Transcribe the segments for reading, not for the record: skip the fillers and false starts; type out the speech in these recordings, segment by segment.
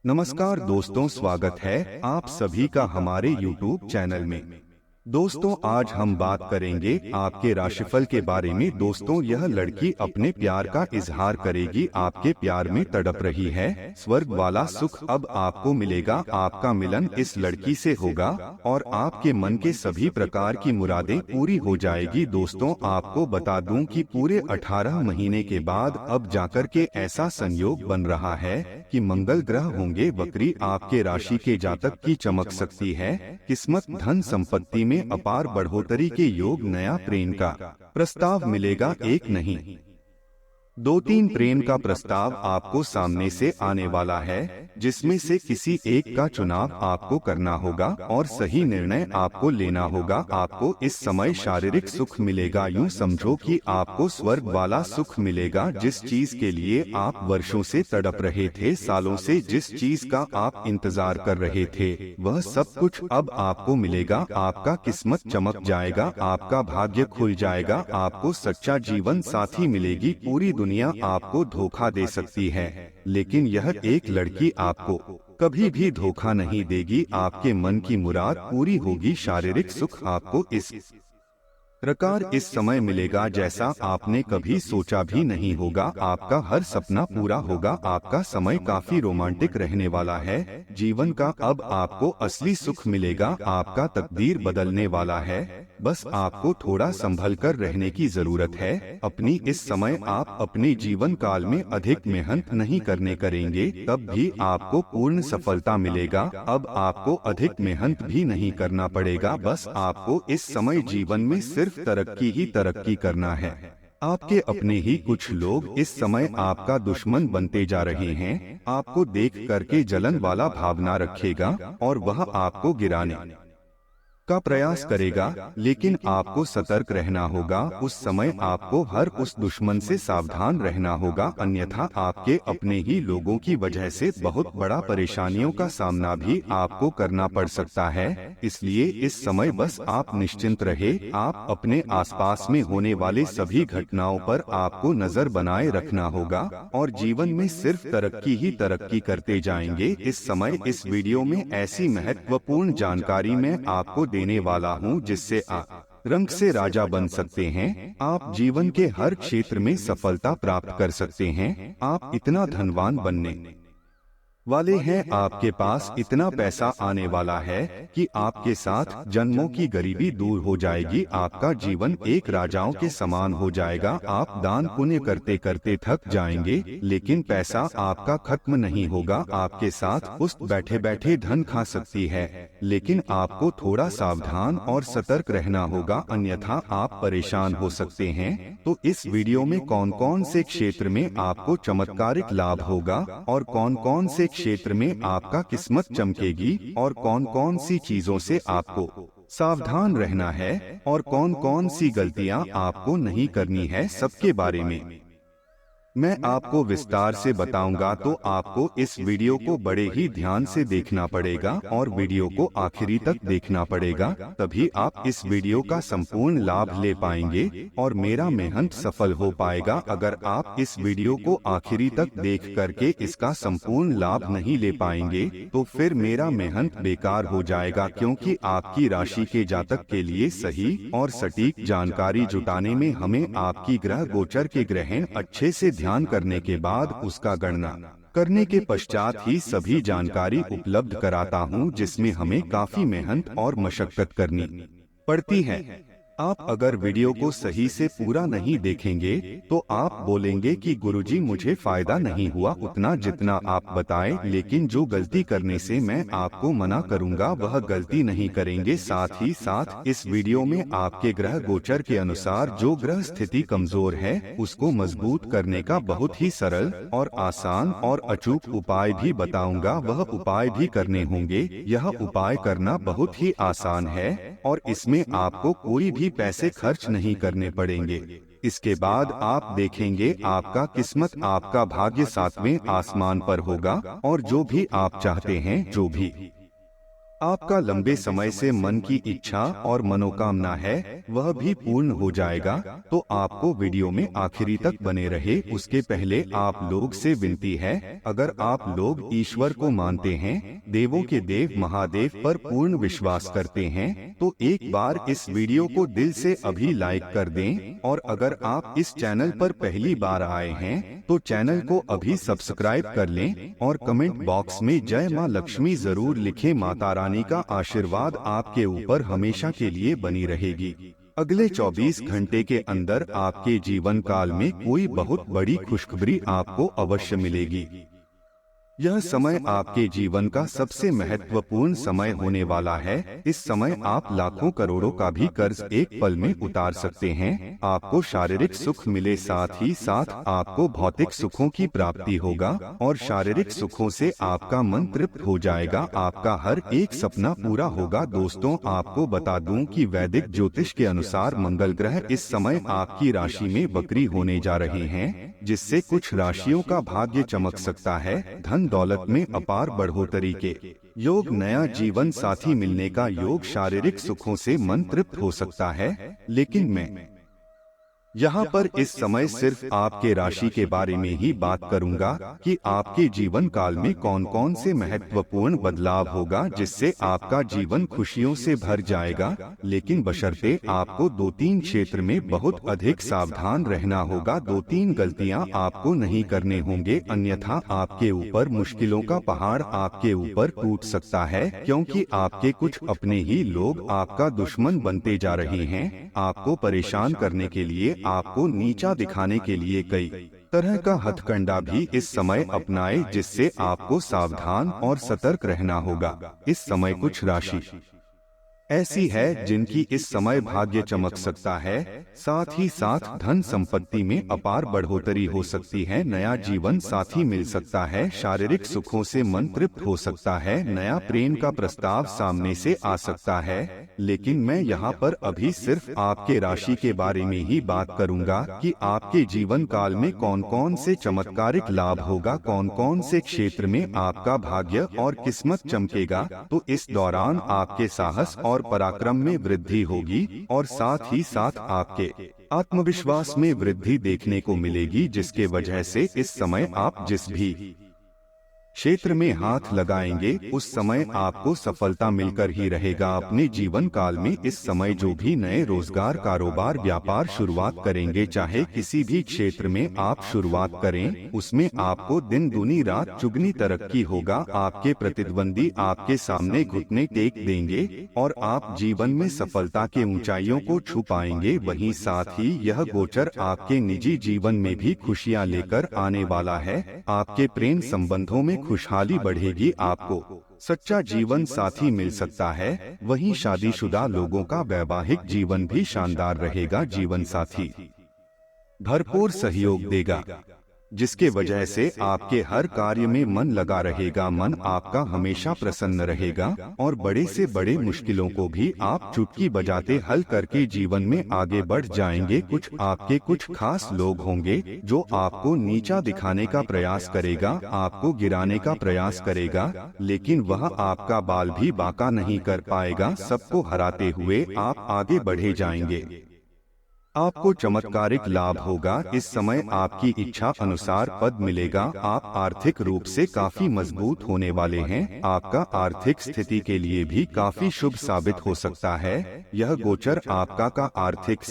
नमस्कार दोस्तों, स्वागत है आप सभी का हमारे YouTube चैनल में। दोस्तों, आज हम बात करेंगे आपके राशिफल के बारे में। दोस्तों, यह लड़की अपने प्यार का इजहार करेगी, आपके प्यार में तड़प रही है। स्वर्ग वाला सुख अब आपको मिलेगा। आपका मिलन इस लड़की से होगा और आपके मन के सभी प्रकार की मुरादें पूरी हो जाएगी। दोस्तों, आपको बता दूं कि पूरे 18 महीने के बाद अब जाकर के ऐसा संयोग बन रहा है कि मंगल ग्रह होंगे वक्री। आपके राशि के जातक की चमक सकती है। किस्मत, धन संपत्ति में अपार बढ़ोतरी के योग, नया प्रेम का प्रस्ताव मिलेगा। एक नहीं, 2-3 प्रेम का प्रस्ताव आपको सामने से आने वाला है, जिसमें से किसी एक का चुनाव आपको करना होगा और सही निर्णय आपको लेना होगा। आपको इस समय शारीरिक सुख मिलेगा। यूं समझो कि आपको स्वर्ग वाला सुख मिलेगा। जिस चीज के लिए आप वर्षों से तड़प रहे थे, सालों से जिस चीज का आप इंतजार कर रहे थे, वह सब कुछ अब आपको मिलेगा। आपका किस्मत चमक जाएगा, आपका भाग्य खुल जाएगा, आपको सच्चा जीवन साथी मिलेगी। पूरी दुनिया आपको धोखा दे सकती है, लेकिन यह एक लड़की आपको कभी भी धोखा नहीं देगी। आपके मन की मुराद पूरी होगी। शारीरिक सुख आपको इस प्रकार इस समय मिलेगा जैसा आपने कभी सोचा भी नहीं होगा। आपका हर सपना पूरा होगा। आपका समय काफी रोमांटिक रहने वाला है। जीवन का अब आपको असली सुख मिलेगा। आपका तकदीर बदलने वाला है। बस आपको थोड़ा संभल कर रहने की जरूरत है। अपनी इस समय आप अपने जीवन काल में अधिक मेहनत नहीं करने करेंगे, तब भी आपको पूर्ण सफलता मिलेगा। अब आपको अधिक मेहनत भी नहीं करना पड़ेगा। बस आपको इस समय जीवन में सिर्फ तरक्की ही तरक्की करना है। आपके अपने ही कुछ लोग इस समय आपका दुश्मन बनते जा रहे हैं। आपको देख करके जलन वाला भावना रखेगा और वह आपको गिराने का प्रयास करेगा, लेकिन आपको सतर्क रहना होगा। उस समय आपको हर उस दुश्मन से सावधान रहना होगा, अन्यथा आपके अपने ही लोगों की वजह से बहुत बड़ा परेशानियों का सामना भी आपको करना पड़ सकता है। इसलिए इस समय बस आप निश्चिंत रहे। आप अपने आसपास में होने वाले सभी घटनाओं पर आपको नजर बनाए रखना होगा और जीवन में सिर्फ तरक्की ही तरक्की करते जाएंगे। इस समय इस वीडियो में ऐसी महत्वपूर्ण जानकारी मैं आपको देने वाला हूं, जिससे आप रंग से राजा बन सकते हैं। आप जीवन के हर क्षेत्र में सफलता प्राप्त कर सकते हैं। आप इतना धनवान बनने वाले हैं, आपके पास इतना पैसा आने वाला है कि आपके साथ जन्मों की गरीबी दूर हो जाएगी। आपका जीवन एक राजाओं के समान हो जाएगा। आप दान पुण्य करते करते थक जाएंगे, लेकिन पैसा आपका खत्म नहीं होगा। आपके साथ पुष्ट बैठे बैठे धन खा सकती है, लेकिन आपको थोड़ा सावधान और सतर्क रहना होगा, अन्यथा आप परेशान हो सकते हैं। तो इस वीडियो में कौन कौन से क्षेत्र में आपको चमत्कारिक लाभ होगा और कौन कौन से क्षेत्र में आपका किस्मत चमकेगी और कौन कौन सी चीजों से आपको सावधान रहना है और कौन कौन सी गलतियां आपको नहीं करनी है, सबके बारे में मैं आपको विस्तार से बताऊंगा। तो आपको इस वीडियो को बड़े ही ध्यान से देखना पड़ेगा और वीडियो को आखिरी तक देखना पड़ेगा, तभी आप इस वीडियो का संपूर्ण लाभ ले पाएंगे और मेरा मेहनत सफल हो पाएगा। अगर आप इस वीडियो को आखिरी तक देख करके इसका संपूर्ण लाभ नहीं ले पाएंगे, तो फिर मेरा मेहनत बेकार हो जाएगा, क्योंकि आपकी राशि के जातक के लिए सही और सटीक जानकारी जुटाने में हमें आपकी ग्रह गोचर के ग्रहण अच्छे से ध्यान करने के बाद उसका गणना करने के पश्चात ही सभी जानकारी उपलब्ध कराता हूं, जिसमें हमें काफी मेहनत और मशक्कत करनी पड़ती है। आप अगर वीडियो को सही से पूरा नहीं देखेंगे तो आप बोलेंगे कि गुरुजी, मुझे फायदा नहीं हुआ उतना जितना आप बताएं, लेकिन जो गलती करने से मैं आपको मना करूंगा वह गलती नहीं करेंगे। साथ ही साथ इस वीडियो में आपके ग्रह गोचर के अनुसार जो ग्रह स्थिति कमजोर है उसको मजबूत करने का बहुत ही सरल और आसान और अचूक उपाय भी बताऊंगा। वह उपाय भी करने होंगे। यह उपाय करना बहुत ही आसान है और इसमें आपको कोई भी पैसे खर्च नहीं करने पड़ेंगे। इसके बाद आप देखेंगे आपका किस्मत, आपका भाग्य 7वें आसमान पर होगा और जो भी आप चाहते हैं, जो भी आपका लंबे समय से मन की इच्छा और मनोकामना है वह भी पूर्ण हो जाएगा। तो आपको वीडियो में आखिरी तक बने रहे। उसके पहले आप लोग से विनती है, अगर आप लोग ईश्वर को मानते हैं, देवों के देव महादेव पर पूर्ण विश्वास करते हैं, तो एक बार इस वीडियो को दिल से अभी लाइक कर दें। और अगर आप इस चैनल पर पहली बार आए हैं तो चैनल को अभी सब्सक्राइब कर लें और कमेंट बॉक्स में जय मां लक्ष्मी जरूर लिखें। माता रानी का आशीर्वाद आपके ऊपर हमेशा के लिए बनी रहेगी। अगले 24 घंटे के अंदर आपके जीवन काल में कोई बहुत बड़ी खुशखबरी आपको अवश्य मिलेगी। यह समय आपके जीवन का सबसे महत्वपूर्ण समय होने वाला है। इस समय आप लाखों करोड़ों का भी कर्ज एक पल में उतार सकते हैं। आपको शारीरिक सुख मिले, साथ ही साथ आपको भौतिक सुखों की प्राप्ति होगा और शारीरिक सुखों से आपका मन तृप्त हो जाएगा। आपका हर एक सपना पूरा होगा। दोस्तों, आपको बता दूं कि वैदिक ज्योतिष के अनुसार मंगल ग्रह इस समय आपकी राशि में वक्री होने जा रहे हैं, जिससे कुछ राशियों का भाग्य चमक सकता है। धन दौलत में अपार बढ़ोतरी के योग, नया जीवन साथी मिलने का योग, शारीरिक सुखों से मन तृप्त हो सकता है। लेकिन मैं यहाँ पर इस समय सिर्फ आपके राशि के बारे में ही बात करूंगा कि आपके जीवन काल में कौन कौन से महत्वपूर्ण बदलाव होगा, जिससे आपका जीवन खुशियों से भर जाएगा। लेकिन बशर्ते आपको 2-3 क्षेत्र में बहुत अधिक सावधान रहना होगा। 2-3 गलतियां आपको नहीं करने होंगे, अन्यथा आपके ऊपर मुश्किलों का पहाड़ आपके ऊपर टूट सकता है, क्योंकि आपके कुछ अपने ही लोग आपका दुश्मन बनते जा रहे हैं। आपको परेशान करने के लिए, आपको नीचा दिखाने के लिए कई तरह का हथकंडा भी इस समय अपनाए, जिससे आपको सावधान और सतर्क रहना होगा। इस समय कुछ राशि ऐसी है जिनकी इस समय भाग्य चमक सकता है, साथ ही साथ धन संपत्ति में अपार बढ़ोतरी हो सकती है। नया जीवन साथी मिल सकता है, शारीरिक सुखों से मन तृप्त हो सकता है, नया प्रेम का प्रस्ताव सामने से आ सकता है। लेकिन मैं यहाँ पर अभी सिर्फ आपके राशि के बारे में ही बात करूंगा कि आपके जीवन काल में कौन कौन से चमत्कारिक लाभ होगा, कौन कौन से क्षेत्र में आपका भाग्य और किस्मत चमकेगा। तो इस दौरान आपके साहस और पराक्रम में वृद्धि होगी और साथ ही साथ आपके आत्मविश्वास में वृद्धि देखने को मिलेगी, जिसके वजह से इस समय आप जिस भी क्षेत्र में हाथ लगाएंगे उस समय आपको सफलता मिलकर ही रहेगा। अपने जीवन काल में इस समय जो भी नए रोजगार, कारोबार, व्यापार शुरुआत करेंगे, चाहे किसी भी क्षेत्र में आप शुरुआत करें, उसमें आपको दिन दूनी रात चुगनी तरक्की होगा। आपके प्रतिद्वंदी आपके सामने घुटने टेक देंगे और आप जीवन में सफलता के ऊंचाइयों को छू पाएंगे। वहीं साथ ही यह गोचर आपके निजी जीवन में भी खुशियां लेकर आने वाला है। आपके प्रेम संबंधों में खुशहाली बढ़ेगी, आपको सच्चा जीवन साथी मिल सकता है। वहीं शादीशुदा लोगों का वैवाहिक जीवन भी शानदार रहेगा। जीवन साथी भरपूर सहयोग देगा, जिसके वजह से आपके हर कार्य में मन लगा रहेगा। मन आपका हमेशा प्रसन्न रहेगा और बड़े से बड़े मुश्किलों को भी आप चुटकी बजाते हल करके जीवन में आगे बढ़ जाएंगे। आपके कुछ खास लोग होंगे जो आपको नीचा दिखाने का प्रयास करेगा, आपको गिराने का प्रयास करेगा, लेकिन वह आपका बाल भी बांका नहीं कर पाएगा। सबको हराते हुए आप आगे बढ़े जाएंगे। आपको चमत्कारिक लाभ होगा। इस समय आपकी इच्छा अनुसार पद मिलेगा। आप आर्थिक रूप से काफी मजबूत होने वाले हैं। आपका आर्थिक स्थिति के लिए भी काफी शुभ साबित हो सकता है। यह गोचर आपका का आर्थिक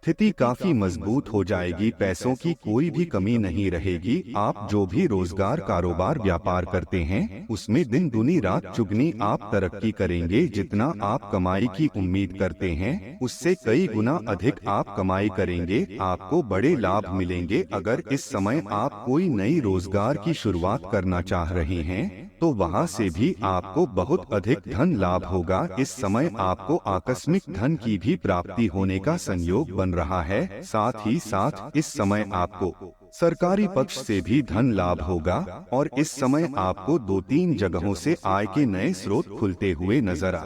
स्थिति काफी मजबूत हो जाएगी। पैसों की कोई भी कमी नहीं रहेगी। आप जो भी रोजगार, कारोबार, व्यापार करते हैं, उसमें दिन दूनी रात चुगनी आप तरक्की करेंगे। जितना आप कमाई की उम्मीद करते हैं, उससे कई गुना अधिक आप कमाई करेंगे। आपको बड़े लाभ मिलेंगे। अगर इस समय आप कोई नई रोजगार की शुरुआत करना चाह रहे हैं, तो वहां से भी आपको बहुत अधिक धन लाभ होगा। इस समय आपको आकस्मिक धन की भी प्राप्ति होने का संयोग बन रहा है। साथ ही साथ इस समय आपको सरकारी पक्ष से भी धन लाभ होगा और इस समय आपको 2-3 जगहों से आय के नए स्रोत खुलते हुए नजर आ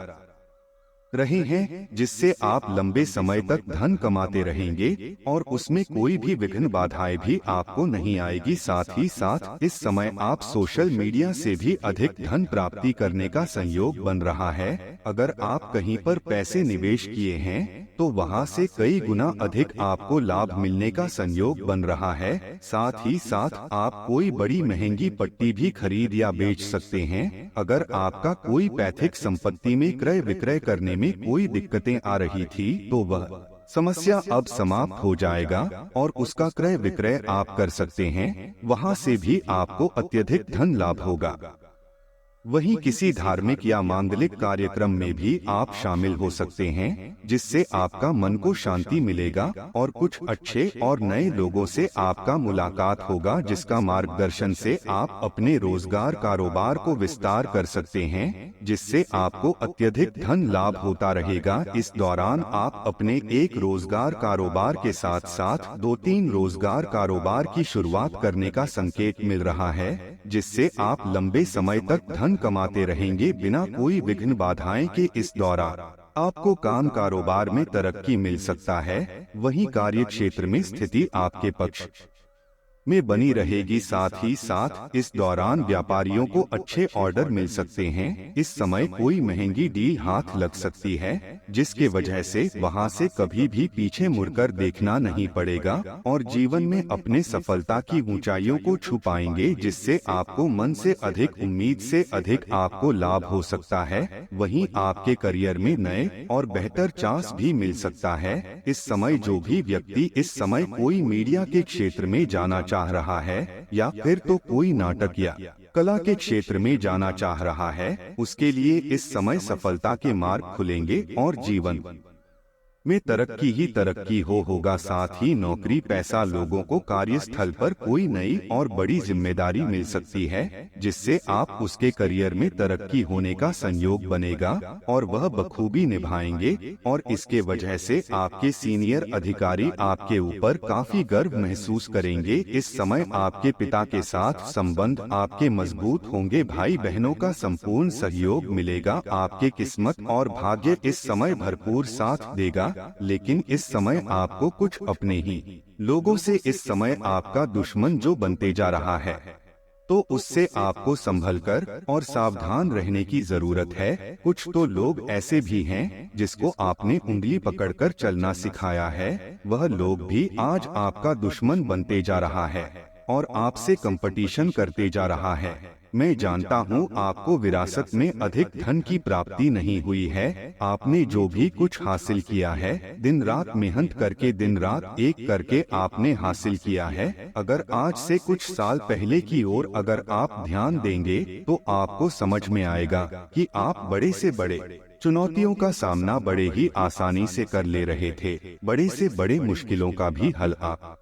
रहे हैं, जिससे आप लंबे समय तक धन कमाते रहेंगे और उसमें कोई भी विघ्न बाधाएं भी आपको नहीं आएगी। साथ ही साथ इस समय आप सोशल मीडिया से भी अधिक धन प्राप्ति करने का संयोग बन रहा है। अगर आप कहीं पर पैसे निवेश किए हैं तो वहां से कई गुना अधिक आपको लाभ मिलने का संयोग बन रहा है। साथ ही साथ आप कोई बड़ी महंगी पट्टी भी खरीद या बेच सकते हैं। अगर आपका कोई पैतृक संपत्ति में क्रय विक्रय करने में कोई दिक्कतें आ रही थी तो वह समस्या अब समाप्त हो जाएगा और उसका क्रय विक्रय आप कर सकते हैं। वहां से भी आपको अत्यधिक धन लाभ होगा। वहीं किसी धार्मिक या मांगलिक कार्यक्रम में भी आप शामिल हो सकते हैं, जिससे आपका मन को शांति मिलेगा और कुछ अच्छे और नए लोगों से आपका मुलाकात होगा, जिसका मार्गदर्शन से आप अपने रोजगार कारोबार को विस्तार कर सकते हैं, जिससे आपको अत्यधिक धन लाभ होता रहेगा। इस दौरान आप अपने एक रोजगार कारोबार के साथ साथ 2-3 रोजगार कारोबार की शुरुआत करने का संकेत मिल रहा है, जिससे आप लंबे समय तक धन कमाते रहेंगे बिना कोई विघ्न बाधाएं के। इस दौरान आपको काम कारोबार में तरक्की मिल सकता है। वहीं कार्य क्षेत्र में स्थिति आपके पक्ष में बनी रहेगी। साथ ही साथ इस दौरान व्यापारियों को अच्छे ऑर्डर मिल सकते हैं। इस समय कोई महंगी डील हाथ लग सकती है, जिसके वजह से वहां से कभी भी पीछे मुड़कर देखना नहीं पड़ेगा और जीवन में अपने सफलता की ऊंचाइयों को छू पाएंगे, जिससे आपको मन से अधिक उम्मीद से अधिक आपको लाभ हो सकता है। वहीं आपके करियर में नए और बेहतर चांस भी मिल सकता है। इस समय जो भी व्यक्ति इस समय कोई मीडिया के क्षेत्र में जाना चाह रहा है या फिर तो कोई नाटक या कला के क्षेत्र में जाना चाह रहा है, उसके लिए इस समय सफलता के मार्ग खुलेंगे और जीवन में तरक्की ही तरक्की होगा। साथ ही नौकरी पैसा लोगों को कार्यस्थल पर कोई नई और बड़ी जिम्मेदारी मिल सकती है, जिससे आप उसके करियर में तरक्की होने का संयोग बनेगा और वह बखूबी निभाएंगे और इसके वजह से आपके सीनियर अधिकारी आपके ऊपर काफी गर्व महसूस करेंगे। इस समय आपके पिता के साथ संबंध आपके मजबूत होंगे। भाई बहनों का संपूर्ण सहयोग मिलेगा। आपके किस्मत और भाग्य इस समय भरपूर साथ देगा, लेकिन इस समय आपको कुछ अपने ही लोगों से इस समय आपका दुश्मन जो बनते जा रहा है, तो उससे आपको संभलकर और सावधान रहने की जरूरत है। कुछ तो लोग ऐसे भी हैं जिसको आपने उंगली पकड़कर चलना सिखाया है, वह लोग भी आज आपका दुश्मन बनते जा रहा है और आपसे कंपटीशन करते जा रहा है। मैं जानता हूँ आपको विरासत में अधिक धन की प्राप्ति नहीं हुई है। आपने जो भी कुछ हासिल किया है, दिन रात मेहनत करके दिन रात एक करके आपने हासिल किया है। अगर आज से कुछ साल पहले की ओर अगर आप ध्यान देंगे तो आपको समझ में आएगा कि आप बड़े से बड़े चुनौतियों का सामना बड़े ही आसानी से कर ले रहे थे। बड़े से बड़े मुश्किलों का भी हल आप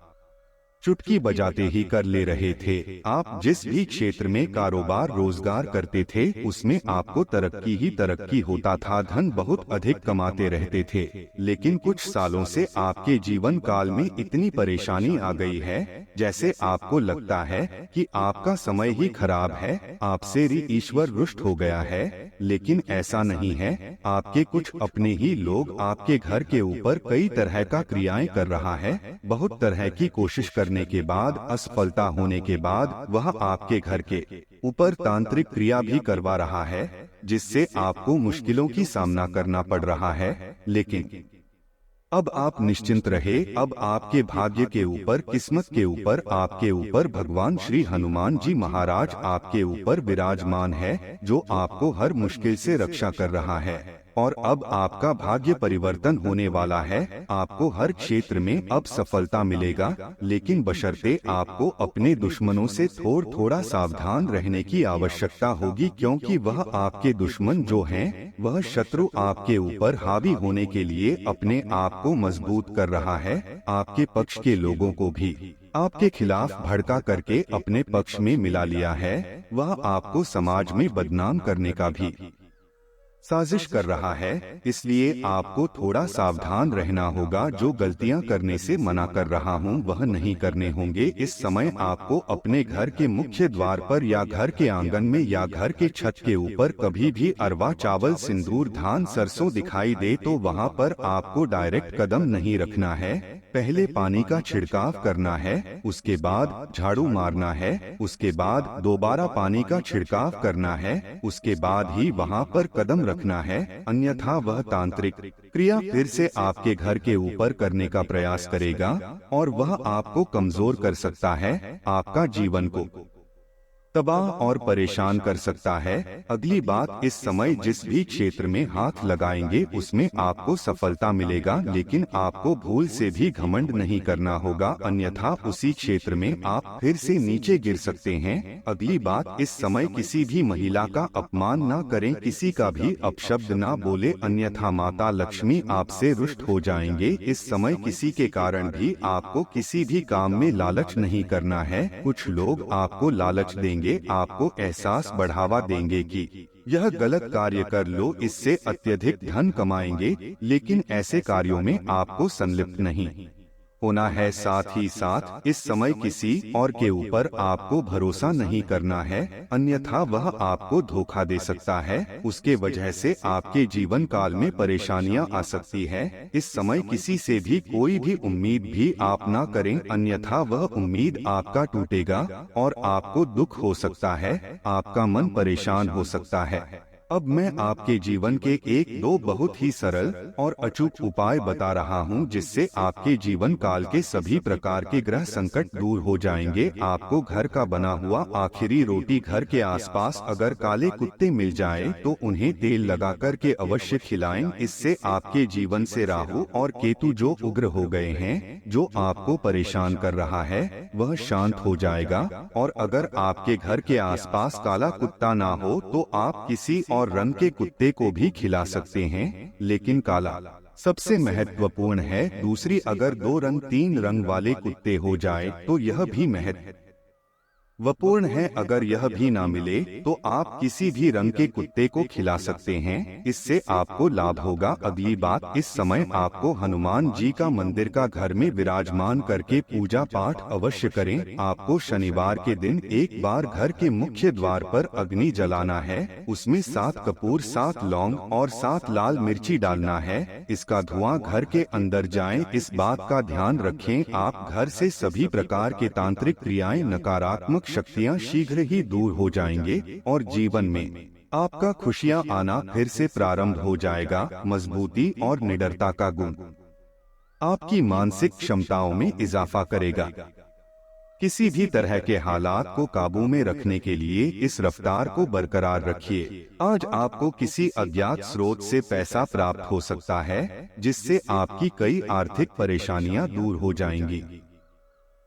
चुटकी बजाते ही कर ले रहे थे। आप जिस भी क्षेत्र में कारोबार रोजगार करते थे उसमें आपको तरक्की ही तरक्की होता था, धन बहुत अधिक कमाते रहते थे। लेकिन कुछ सालों से आपके जीवन काल में इतनी परेशानी आ गई है जैसे आपको लगता है कि आपका समय ही खराब है, आपसे ईश्वर रुष्ट हो गया है। लेकिन ऐसा नहीं है। आपके कुछ अपने ही लोग आपके घर के ऊपर कई तरह का क्रियाएं कर रहा है। बहुत तरह की कोशिश करने के बाद असफलता होने के बाद वह आपके घर के ऊपर तांत्रिक क्रिया भी करवा रहा है, जिससे आपको मुश्किलों की सामना करना पड़ रहा है। लेकिन अब आप निश्चिंत रहे। अब आपके भाग्य के ऊपर, किस्मत के ऊपर, आपके ऊपर भगवान श्री हनुमान जी महाराज आपके ऊपर विराजमान है, जो आपको हर मुश्किल से रक्षा कर रहा है। और अब आपका भाग्य परिवर्तन होने वाला है। आपको हर क्षेत्र में अब सफलता मिलेगा, लेकिन बशर्ते आपको अपने दुश्मनों से थोड़ा सावधान रहने की आवश्यकता होगी, क्योंकि वह आपके दुश्मन जो हैं, वह शत्रु आपके ऊपर हावी होने के लिए अपने आप को मजबूत कर रहा है। आपके पक्ष के लोगों को भी आपके खिलाफ भड़का करके अपने पक्ष में मिला लिया है। वह आपको समाज में बदनाम करने का भी साजिश कर रहा है, इसलिए आपको थोड़ा सावधान रहना होगा। जो गलतियां करने से मना कर रहा हूं वह नहीं करने होंगे। इस समय आपको अपने घर के मुख्य द्वार पर या घर के आंगन में या घर के छत के ऊपर कभी भी अरवा चावल, सिंदूर, धान, सरसों दिखाई दे तो वहां पर आपको डायरेक्ट कदम नहीं रखना है। पहले पानी का छिड़काव करना है, उसके बाद झाड़ू मारना है, उसके बाद दोबारा पानी का छिड़काव करना है, उसके बाद ही वहां पर कदम रखना है। अन्यथा वह तांत्रिक क्रिया फिर से आपके घर के ऊपर करने का प्रयास करेगा और वह आपको कमजोर कर सकता है, आपका जीवन को तबाह और परेशान कर सकता है। अगली बात, इस समय जिस भी क्षेत्र में हाथ लगाएंगे उसमें आपको सफलता मिलेगा, लेकिन आपको भूल से भी घमंड नहीं करना होगा, अन्यथा उसी क्षेत्र में आप फिर से नीचे गिर सकते हैं। अगली बात, इस समय किसी भी महिला का अपमान न करें, किसी का भी अपशब्द न बोले, अन्यथा माता लक्ष्मी आपसे रुष्ट हो जाएंगे। इस समय किसी के कारण भी आपको किसी भी काम में लालच नहीं करना है। कुछ लोग आपको लालच देंगे, आपको एहसास बढ़ावा देंगे कि यह गलत कार्य कर लो, इससे अत्यधिक धन कमाएंगे, लेकिन ऐसे कार्यों में आपको संलिप्त नहीं होना है। साथ ही साथ इस समय किसी और के ऊपर आपको भरोसा नहीं करना है, अन्यथा वह आपको धोखा दे सकता है। उसके वजह से आपके जीवन काल में परेशानियां आ सकती है। इस समय किसी से भी कोई भी उम्मीद भी आप ना करें, अन्यथा वह उम्मीद आपका टूटेगा और आपको दुख हो सकता है, आपका मन परेशान हो सकता है। अब मैं आपके जीवन के एक दो बहुत ही सरल और अचूक उपाय बता रहा हूं, जिससे आपके जीवन काल के सभी प्रकार के ग्रह संकट दूर हो जाएंगे। आपको घर का बना हुआ आखिरी रोटी घर के आसपास अगर काले कुत्ते मिल जाए तो उन्हें तेल लगा कर के अवश्य खिलाएं। इससे आपके जीवन से राहु और केतु जो उग्र हो गए हैं, जो आपको परेशान कर रहा है, वह शांत हो जाएगा। और अगर आपके घर के आसपास काला कुत्ता ना हो तो आप किसी और रंग के कुत्ते को भी खिला सकते हैं, लेकिन काला सबसे महत्वपूर्ण है। दूसरी, अगर 2 रंग 3 रंग वाले कुत्ते हो जाए तो यह भी महत्वपूर्ण है। अगर यह भी ना मिले तो आप किसी भी रंग के कुत्ते को खिला सकते हैं, इससे आपको लाभ होगा। अगली बात, इस समय आपको हनुमान जी का मंदिर का घर में विराजमान करके पूजा पाठ अवश्य करें। आपको शनिवार के दिन एक बार घर के मुख्य द्वार पर अग्नि जलाना है, उसमें 7 कपूर, 7 लौंग और 7 लाल मिर्ची डालना है। इसका धुआं घर के अंदर जाए, इस बात का ध्यान रखें। आप घर से सभी प्रकार के तांत्रिक क्रियाएं, नकारात्मक शक्तियां शीघ्र ही दूर हो जाएंगे और जीवन में आपका खुशियां आना फिर से प्रारंभ हो जाएगा। मजबूती और निडरता का गुण आपकी मानसिक क्षमताओं में इजाफा करेगा। किसी भी तरह के हालात को काबू में रखने के लिए इस रफ्तार को बरकरार रखिए। आज आपको किसी अज्ञात स्रोत से पैसा प्राप्त हो सकता है, जिससे आपकी कई आर्थिक परेशानियां दूर हो जाएंगी।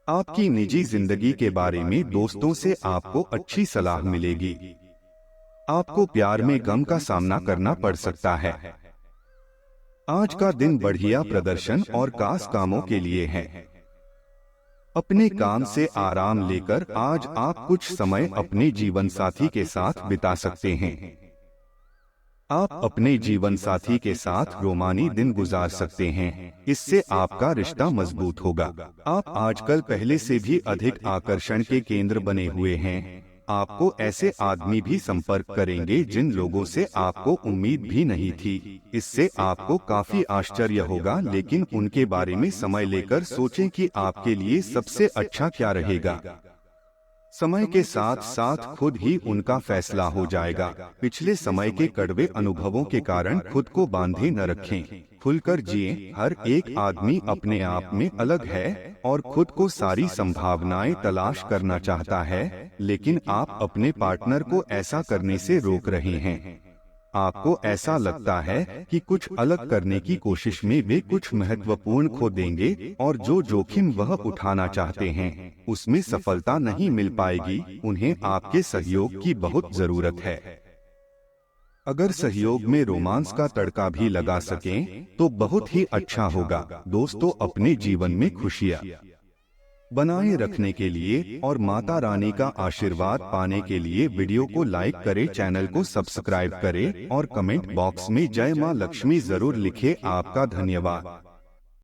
आपकी निजी जिंदगी के बारे में दोस्तों से आपको अच्छी सलाह मिलेगी। आपको प्यार में गम का सामना करना पड़ सकता है। आज का दिन बढ़िया प्रदर्शन और खास कामों के लिए है। अपने काम से आराम लेकर आज आप कुछ समय अपने जीवन साथी के साथ बिता सकते हैं। आप अपने जीवन साथी के साथ रोमानी दिन गुजार सकते हैं, इससे आपका रिश्ता मजबूत होगा। आप आजकल पहले से भी अधिक आकर्षण के केंद्र बने हुए हैं। आपको ऐसे आदमी भी संपर्क करेंगे जिन लोगों से आपको उम्मीद भी नहीं थी। इससे आपको काफी आश्चर्य होगा, लेकिन उनके बारे में समय लेकर सोचें कि आपके लिए सबसे अच्छा क्या रहेगा। समय के साथ साथ खुद ही उनका फैसला हो जाएगा। पिछले समय के कड़वे अनुभवों के कारण खुद को बांधे न रखें, खुलकर जिएं। हर एक आदमी अपने आप में अलग है और खुद को सारी संभावनाएं तलाश करना चाहता है, लेकिन आप अपने पार्टनर को ऐसा करने से रोक रहे हैं। आपको ऐसा लगता है कि कुछ अलग करने की कोशिश में वे कुछ महत्वपूर्ण खो देंगे और जो जोखिम वह उठाना चाहते हैं उसमें सफलता नहीं मिल पाएगी। उन्हें आपके सहयोग की बहुत जरूरत है। अगर सहयोग में रोमांस का तड़का भी लगा सकें तो बहुत ही अच्छा होगा। दोस्तों, अपने जीवन में खुशियाँ बनाए रखने के लिए और माता रानी का आशीर्वाद पाने के लिए वीडियो को लाइक करें, चैनल को सब्सक्राइब करें और कमेंट बॉक्स में जय मां लक्ष्मी जरूर लिखें। आपका धन्यवाद।